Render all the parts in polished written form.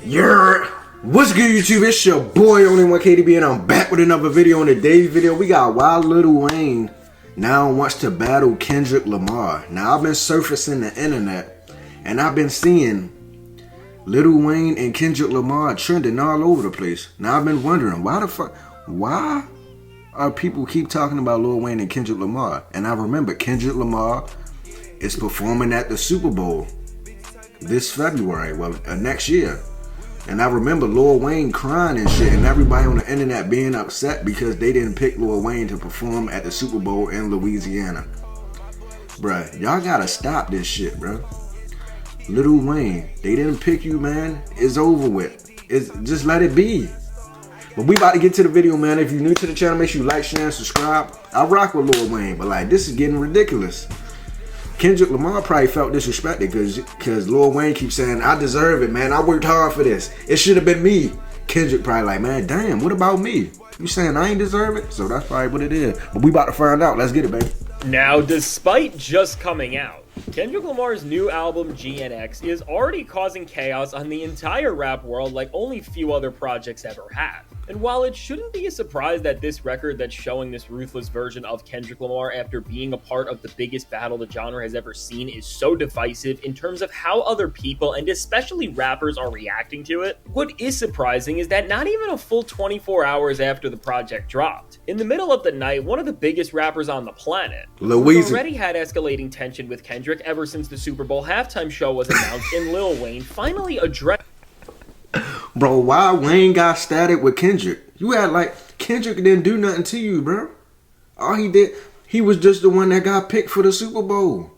Yer, what's good YouTube? It's your boy Only One KDB and I'm back with another video. In today's video, we got why Lil Wayne now wants to battle Kendrick Lamar. Now I've been surfacing the internet and I've been seeing Lil Wayne and Kendrick Lamar trending all over the place. Now I've been wondering why are people keep talking about Lil Wayne and Kendrick Lamar? And I remember Kendrick Lamar is performing at the Super Bowl this February, next year. And I remember Lil Wayne crying and shit, and everybody on the internet being upset because they didn't pick Lil Wayne to perform at the Super Bowl in Louisiana. Bruh, y'all gotta stop this shit, bruh. Lil Wayne, they didn't pick you, man. It's over with. Just let it be. But we about to get to the video, man. If you're new to the channel, make sure you like, share, and subscribe. I rock with Lil Wayne, but like, this is getting ridiculous. Kendrick Lamar probably felt disrespected because Lil Wayne keeps saying, I deserve it, man. I worked hard for this. It should have been me. Kendrick probably like, man, damn, what about me? You saying I ain't deserve it? So that's probably what it is. But we about to find out. Let's get it, baby. Now, despite just coming out, Kendrick Lamar's new album, GNX, is already causing chaos on the entire rap world like only few other projects ever have. And while it shouldn't be a surprise that this record that's showing this ruthless version of Kendrick Lamar after being a part of the biggest battle the genre has ever seen is so divisive in terms of how other people, and especially rappers, are reacting to it, what is surprising is that not even a full 24 hours after the project dropped, in the middle of the night, one of the biggest rappers on the planet, who's already had escalating tension with Kendrick ever since the Super Bowl halftime show was announced, and Lil Wayne finally addressed. Bro, why Wayne got static with Kendrick? You had like Kendrick didn't do nothing to you, bro. All he did, he was just the one that got picked for the Super Bowl.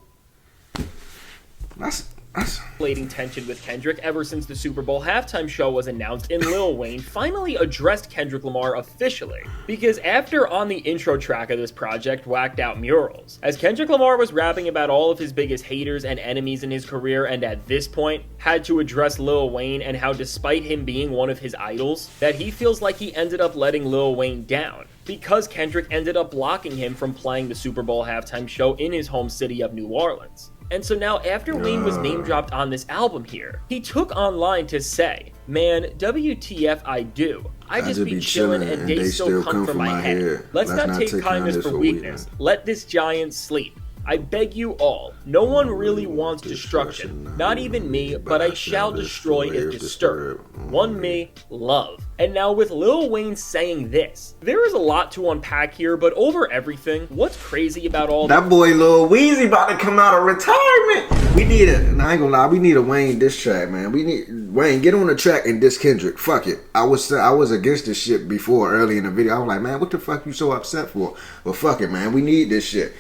That's escalating tension with Kendrick ever since the Super Bowl halftime show was announced, and Lil Wayne finally addressed Kendrick Lamar officially. Because after on the intro track of this project, Whacked Out Murals, as Kendrick Lamar was rapping about all of his biggest haters and enemies in his career, and at this point had to address Lil Wayne and how despite him being one of his idols, that he feels like he ended up letting Lil Wayne down, because Kendrick ended up blocking him from playing the Super Bowl halftime show in his home city of New Orleans. And so now after Wayne was name dropped on this album here, he took online to say, man, WTF I do. I just be chillin' and they still come for my head. Let's not take kindness for weakness. Let this giant sleep. I beg you all, no one really wants destruction, not even me, but I shall destroy if disturbed. One me, love. And now with Lil Wayne saying this, there is a lot to unpack here, but over everything, what's crazy about all that boy Lil Weezy about to come out of retirement. We need I ain't gonna lie, we need a Wayne diss track, man. We need Wayne, get on the track and diss Kendrick. Fuck it. I was against this shit before early in the video. I was like, man, what the fuck you so upset for? Well, fuck it, man. We need this shit.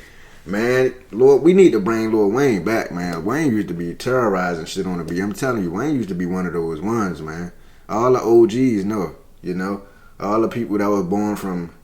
Man, Lord, we need to bring Lil Wayne back, man. Wayne used to be terrorizing shit on the beat. I'm telling you, Wayne used to be one of those ones, man. All the OGs know, you know. All the people that were born from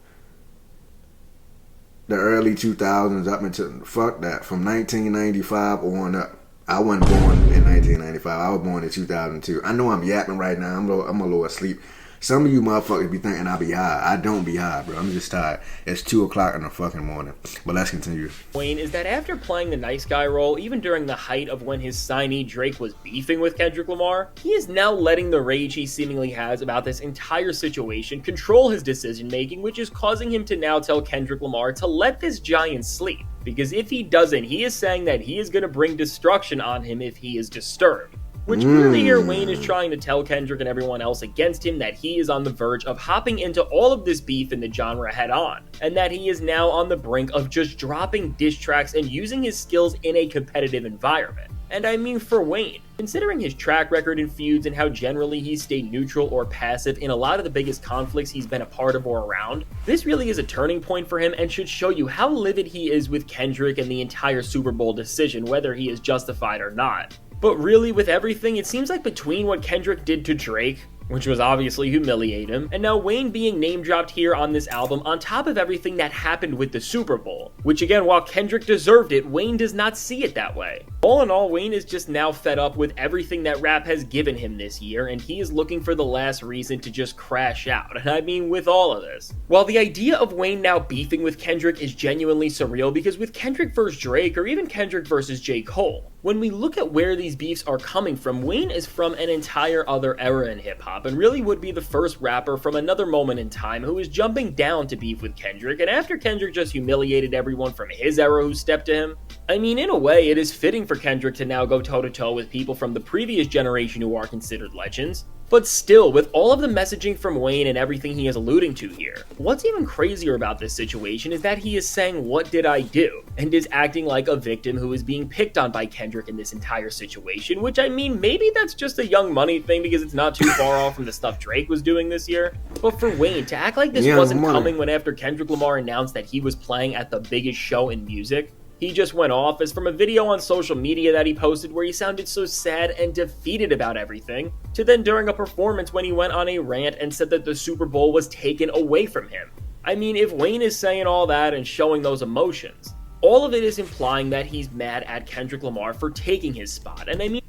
the early 2000s up until, fuck that, from 1995 on up. I wasn't born in 1995. I was born in 2002. I know I'm yapping right now. I'm a little asleep. Some of you motherfuckers be thinking I be high. I don't be high, bro. I'm just tired. It's 2 o'clock in the fucking morning. But let's continue. Wayne is that after playing the nice guy role, even during the height of when his signee Drake was beefing with Kendrick Lamar, he is now letting the rage he seemingly has about this entire situation control his decision making, which is causing him to now tell Kendrick Lamar to let this giant sleep. Because if he doesn't, he is saying that he is going to bring destruction on him if he is disturbed. Which clearly here Wayne is trying to tell Kendrick and everyone else against him that he is on the verge of hopping into all of this beef in the genre head on, and that he is now on the brink of just dropping diss tracks and using his skills in a competitive environment. And I mean for Wayne, considering his track record in feuds and how generally he's stayed neutral or passive in a lot of the biggest conflicts he's been a part of or around, this really is a turning point for him and should show you how livid he is with Kendrick and the entire Super Bowl decision, whether he is justified or not. But really, with everything, it seems like between what Kendrick did to Drake, which was obviously humiliate him, and now Wayne being name-dropped here on this album on top of everything that happened with the Super Bowl, which again, while Kendrick deserved it, Wayne does not see it that way. All in all, Wayne is just now fed up with everything that rap has given him this year, and he is looking for the last reason to just crash out, and I mean with all of this. While the idea of Wayne now beefing with Kendrick is genuinely surreal, because with Kendrick versus Drake, or even Kendrick versus J. Cole, when we look at where these beefs are coming from, Wayne is from an entire other era in hip-hop, and really would be the first rapper from another moment in time who is jumping down to beef with Kendrick, and after Kendrick just humiliated everyone from his era who stepped to him, I mean, in a way, it is fitting for Kendrick to now go toe-to-toe with people from the previous generation who are considered legends. But still, with all of the messaging from Wayne and everything he is alluding to here, what's even crazier about this situation is that he is saying, "What did I do?" and is acting like a victim who is being picked on by Kendrick in this entire situation, which I mean, maybe that's just a Young Money thing because it's not too far off from the stuff Drake was doing this year. But for Wayne to act like this wasn't coming when after Kendrick Lamar announced that he was playing at the biggest show in music, he just went off as from a video on social media that he posted where he sounded so sad and defeated about everything, to then during a performance when he went on a rant and said that the Super Bowl was taken away from him. I mean, if Wayne is saying all that and showing those emotions, all of it is implying that he's mad at Kendrick Lamar for taking his spot, and I mean,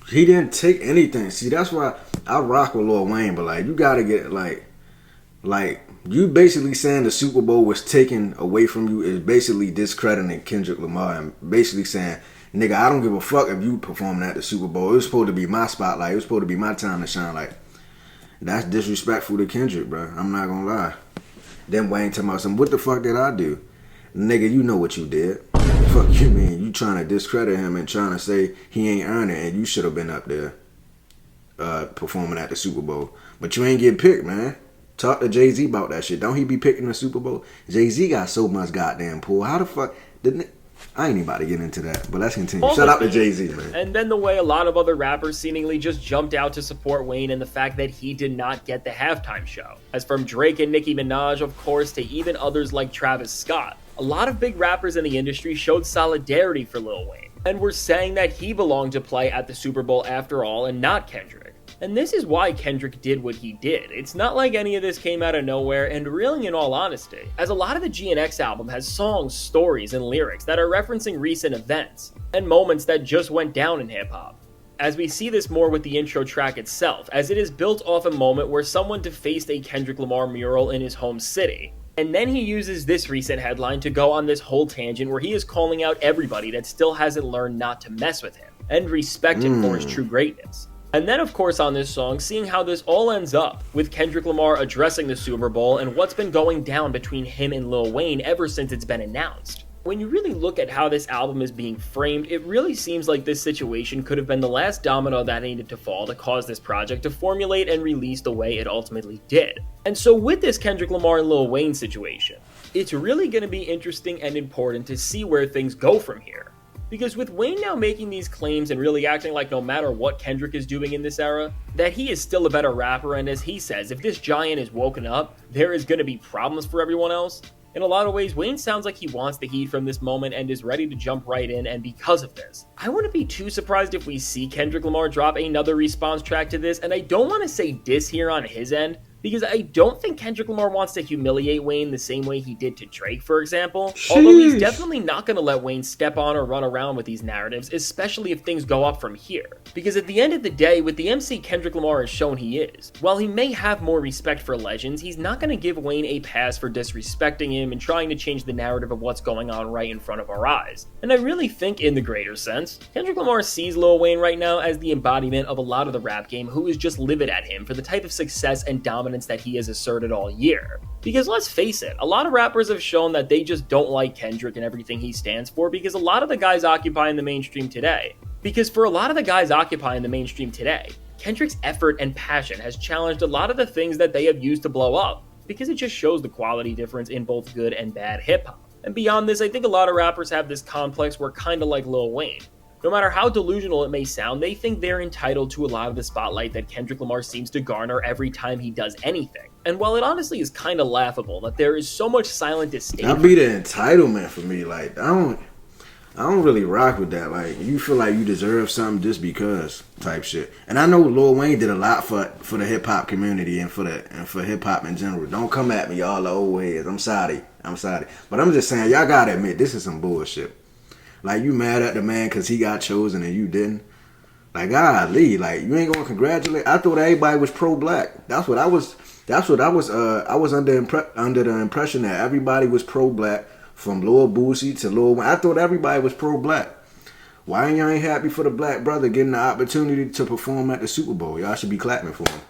he didn't take anything. See, that's why I rock with Lil Wayne, but like, you gotta get like you basically saying the Super Bowl was taken away from you is basically discrediting Kendrick Lamar and basically saying, nigga, I don't give a fuck if you performing at the Super Bowl. It was supposed to be my spotlight. It was supposed to be my time to shine. Like, that's disrespectful to Kendrick, bro. I'm not gonna lie. Then Wayne talking about some, what the fuck did I do? Nigga, you know what you did. Fuck you mean? You trying to discredit him and trying to say he ain't earned it and you should have been up there performing at the Super Bowl. But you ain't get picked, man. Talk to Jay-Z about that shit. Don't he be picking the Super Bowl? Jay-Z got so much goddamn pull. How the fuck didn't it? I ain't even about to get into that, but let's continue. Shout out to Jay-Z, man. And then the way a lot of other rappers seemingly just jumped out to support Wayne and the fact that he did not get the halftime show. As from Drake and Nicki Minaj, of course, to even others like Travis Scott. A lot of big rappers in the industry showed solidarity for Lil Wayne, and were saying that he belonged to play at the Super Bowl after all and not Kendrick. And this is why Kendrick did what he did. It's not like any of this came out of nowhere, and really in all honesty, as a lot of the GNX album has songs, stories, and lyrics that are referencing recent events, and moments that just went down in hip-hop. As we see this more with the intro track itself, as it is built off a moment where someone defaced a Kendrick Lamar mural in his home city. And then he uses this recent headline to go on this whole tangent where he is calling out everybody that still hasn't learned not to mess with him, and respect him for his true greatness. And then, of course, on this song, seeing how this all ends up, with Kendrick Lamar addressing the Super Bowl and what's been going down between him and Lil Wayne ever since it's been announced. When you really look at how this album is being framed, it really seems like this situation could have been the last domino that needed to fall to cause this project to formulate and release the way it ultimately did. And so with this Kendrick Lamar and Lil Wayne situation, it's really going to be interesting and important to see where things go from here. Because with Wayne now making these claims and really acting like no matter what Kendrick is doing in this era, that he is still a better rapper, and as he says, if this giant is woken up, there is going to be problems for everyone else. In a lot of ways, Wayne sounds like he wants the heat from this moment and is ready to jump right in, and because of this, I wouldn't be too surprised if we see Kendrick Lamar drop another response track to this, and I don't want to say diss here on his end, because I don't think Kendrick Lamar wants to humiliate Wayne the same way he did to Drake, for example. Sheesh. Although he's definitely not going to let Wayne step on or run around with these narratives, especially if things go up from here. Because at the end of the day, with the MC Kendrick Lamar has shown he is, while he may have more respect for legends, he's not going to give Wayne a pass for disrespecting him and trying to change the narrative of what's going on right in front of our eyes. And I really think in the greater sense, Kendrick Lamar sees Lil Wayne right now as the embodiment of a lot of the rap game who is just livid at him for the type of success and dominance that he has asserted all year. Because let's face it, a lot of rappers have shown that they just don't like Kendrick and everything he stands for because a lot of the guys occupying the mainstream today. Because for a lot of the guys occupying the mainstream today, Kendrick's effort and passion has challenged a lot of the things that they have used to blow up, because it just shows the quality difference in both good and bad hip-hop. And beyond this, I think a lot of rappers have this complex where kinda like Lil Wayne, no matter how delusional it may sound, they think they're entitled to a lot of the spotlight that Kendrick Lamar seems to garner every time he does anything. And while it honestly is kind of laughable that there is so much silent disdain, that'd be the entitlement for me. Like, I don't really rock with that. Like, you feel like you deserve something just because type shit. And I know Lil Wayne did a lot for the hip hop community and for hip hop in general. Don't come at me, all the old heads. I'm sorry. But I'm just saying, y'all gotta admit this is some bullshit. Like, you mad at the man because he got chosen and you didn't? Like, golly, like, you ain't gonna congratulate. I thought everybody was pro-black. That's what I was. I was under the impression that everybody was pro-black, from Lil Boosie to Lil Wayne. I thought everybody was pro-black. Why y'all ain't happy for the black brother getting the opportunity to perform at the Super Bowl? Y'all should be clapping for him.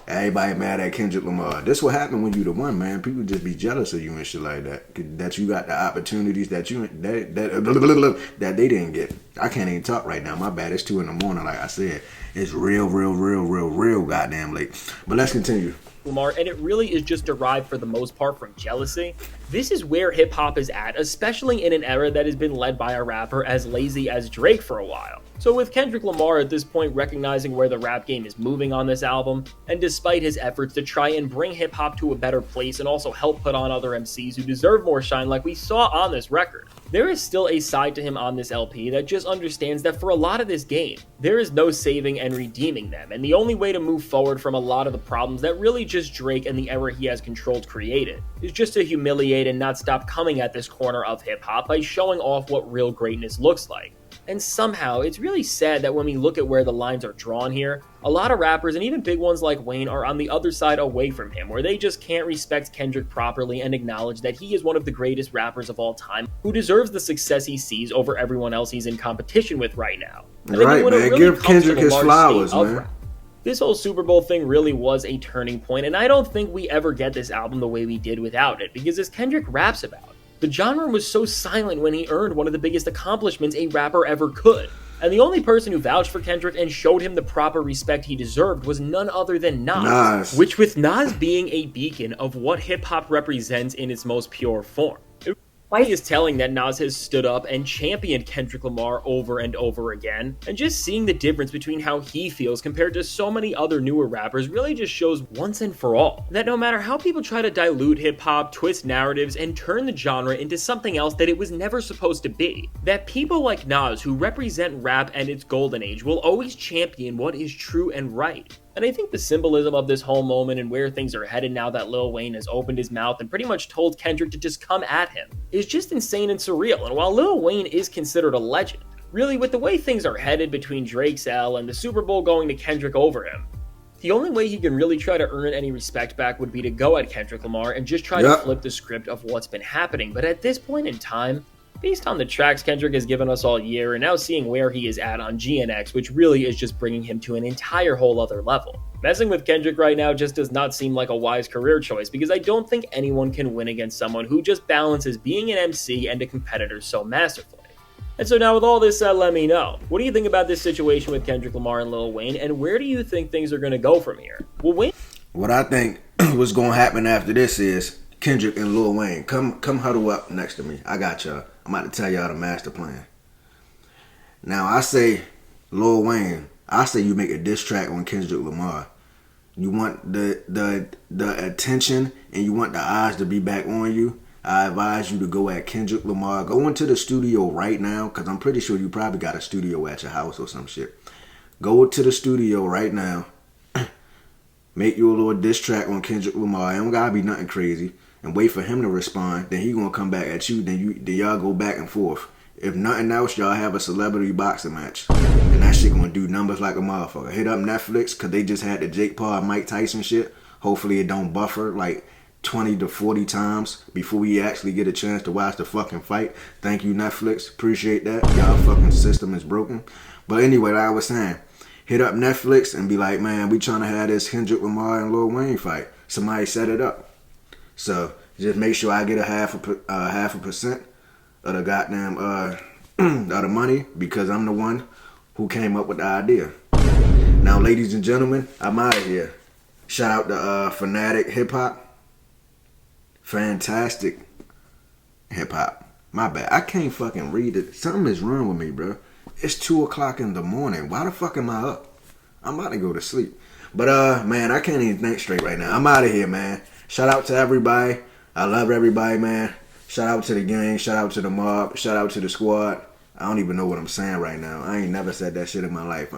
Everybody mad at Kendrick Lamar. This what happened when you the one, man. People just be jealous of you and shit like that. That you got the opportunities that they didn't get. I can't even talk right now. My bad. It's 2 a.m. Like I said, it's real goddamn late. But let's continue. Lamar, and it really is just derived for the most part from jealousy. This is where hip-hop is at, especially in an era that has been led by a rapper as lazy as Drake for a while. So with Kendrick Lamar at this point recognizing where the rap game is moving on this album, and despite his efforts to try and bring hip-hop to a better place and also help put on other MCs who deserve more shine like we saw on this record, there is still a side to him on this LP that just understands that for a lot of this game, there is no saving and redeeming them, and the only way to move forward from a lot of the problems that really just Drake and the era he has controlled created is just to humiliate and not stop coming at this corner of hip-hop by showing off what real greatness looks like. And somehow, it's really sad that when we look at where the lines are drawn here, a lot of rappers and even big ones like Wayne are on the other side away from him, where they just can't respect Kendrick properly and acknowledge that he is one of the greatest rappers of all time, who deserves the success he sees over everyone else he's in competition with right now. Right, man. Really give Kendrick his flowers, man. This whole Super Bowl thing really was a turning point, and I don't think we ever get this album the way we did without it, because as Kendrick raps about, the genre was so silent when he earned one of the biggest accomplishments a rapper ever could. And the only person who vouched for Kendrick and showed him the proper respect he deserved was none other than Nas. Which with Nas being a beacon of what hip-hop represents in its most pure form. Why is telling that Nas has stood up and championed Kendrick Lamar over and over again, and just seeing the difference between how he feels compared to so many other newer rappers really just shows once and for all that no matter how people try to dilute hip-hop, twist narratives, and turn the genre into something else that it was never supposed to be, that people like Nas who represent rap and its golden age will always champion what is true and right. And I think the symbolism of this whole moment and where things are headed now that Lil Wayne has opened his mouth and pretty much told Kendrick to just come at him is just insane and surreal. And while Lil Wayne is considered a legend, really with the way things are headed between Drake's L and the Super Bowl going to Kendrick over him, the only way he can really try to earn any respect back would be to go at Kendrick Lamar and just try to flip the script of what's been happening. But at this point in time, based on the tracks Kendrick has given us all year, and now seeing where he is at on GNX, which really is just bringing him to an entire whole other level. Messing with Kendrick right now just does not seem like a wise career choice, because I don't think anyone can win against someone who just balances being an MC and a competitor so masterfully. And so now with all this said, let me know, what do you think about this situation with Kendrick Lamar and Lil Wayne, and where do you think things are going to go from here? Will Wayne... What I think what's going to happen after this is Kendrick and Lil Wayne, come huddle up next to me. I got y'all. I'm about to tell y'all the master plan. Now, I say, Lil Wayne, I say you make a diss track on Kendrick Lamar. You want the attention and you want the eyes to be back on you. I advise you to go at Kendrick Lamar. Go into the studio right now, because I'm pretty sure you probably got a studio at your house or some shit. Go to the studio right now. Make you a little diss track on Kendrick Lamar. It don't gotta be nothing crazy. And wait for him to respond, then he gonna come back at you, then y'all go back and forth. If nothing else, y'all have a celebrity boxing match. And that shit gonna do numbers like a motherfucker. Hit up Netflix, cause they just had the Jake Paul and Mike Tyson shit. Hopefully it don't buffer like 20 to 40 times before we actually get a chance to watch the fucking fight. Thank you, Netflix. Appreciate that. Y'all fucking system is broken. But anyway, like I was saying, hit up Netflix and be like, man, we trying to have this Kendrick Lamar and Lil Wayne fight. Somebody set it up. So just make sure I get a half a percent of the goddamn of the money, because I'm the one who came up with the idea. Now, ladies and gentlemen, I'm out of here. Shout out to Fanatic Hip Hop. Fantastic hip hop. My bad. I can't fucking read it. Something is wrong with me, bro. It's 2 o'clock in the morning. Why the fuck am I up? I'm about to go to sleep. But man, I can't even think straight right now. I'm out of here, man. Shout out to everybody. I love everybody, man. Shout out to the gang. Shout out to the mob. Shout out to the squad. I don't even know what I'm saying right now. I ain't never said that shit in my life.